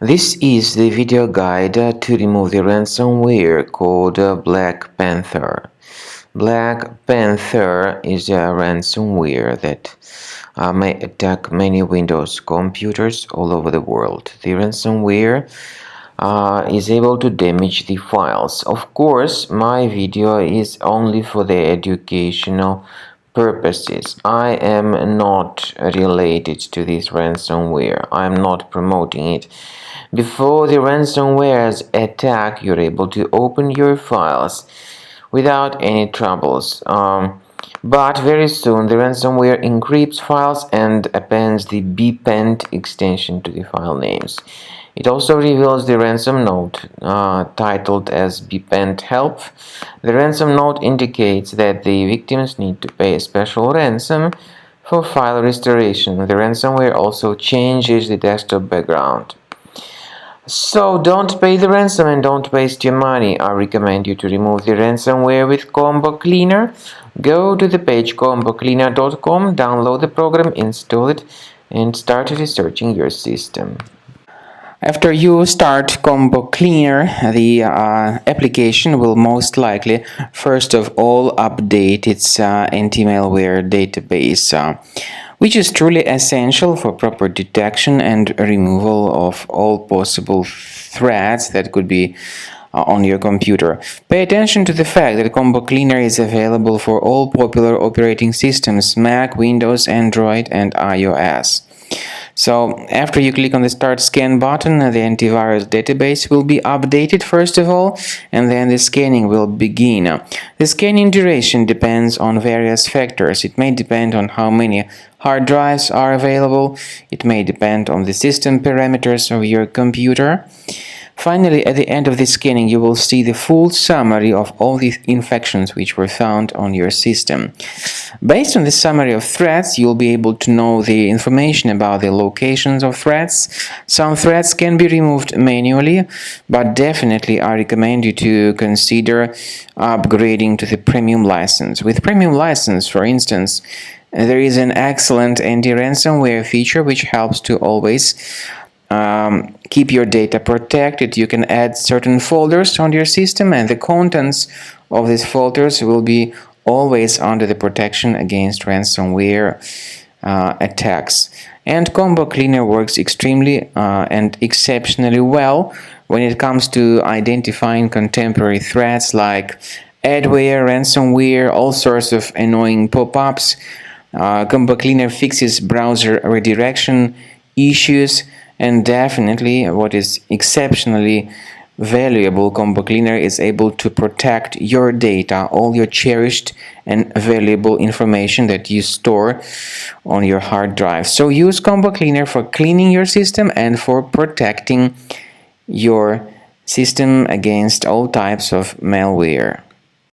This is the video guide to remove the ransomware called BlackPanther. BlackPanther is a ransomware that may attack many Windows computers all over the world. The ransomware is able to damage the files. Of course, my video is only for the educational purposes. I am not related to this ransomware. I am not promoting it. Before the ransomware's attack, you're able to open your files without any troubles. But very soon, the ransomware encrypts files and appends the Bpant extension to the file names. It also reveals the ransom note titled as Bpant help. The ransom note indicates that the victims need to pay a special ransom for file restoration. The ransomware also changes the desktop background. So don't pay the ransom and don't waste your money. I recommend you to remove the ransomware with Combo Cleaner. Go to the page combocleaner.com, download the program, install it, and start researching your system. After you start Combo Cleaner, the application will most likely first of all update its anti-malware database, which is truly essential for proper detection and removal of all possible threats that could be on your computer. Pay attention to the fact that Combo Cleaner is available for all popular operating systems: Mac, Windows, Android, and iOS. So after you click on the Start Scan button, the antivirus database will be updated first of all, and then the scanning will begin. The scanning duration depends on various factors. It may depend on how many hard drives are available. It may depend on the system parameters of your computer. Finally, at the end of the scanning, you will see the full summary of all the infections which were found on your system. Based on the summary of threats, you'll be able to know the information about the locations of threats. Some threats can be removed manually, but definitely I recommend you to consider upgrading to the premium license. With premium license, for instance, there is an excellent anti-ransomware feature which helps to always keep your data protected. You can add certain folders on your system, and the contents of these folders will be always under the protection against ransomware attacks. And Combo Cleaner works extremely and exceptionally well when it comes to identifying contemporary threats like adware, ransomware, all sorts of annoying pop-ups. Combo Cleaner fixes browser redirection issues. And definitely, what is exceptionally valuable, Combo Cleaner is able to protect your data, all your cherished and valuable information that you store on your hard drive. So use Combo Cleaner for cleaning your system and for protecting your system against all types of malware.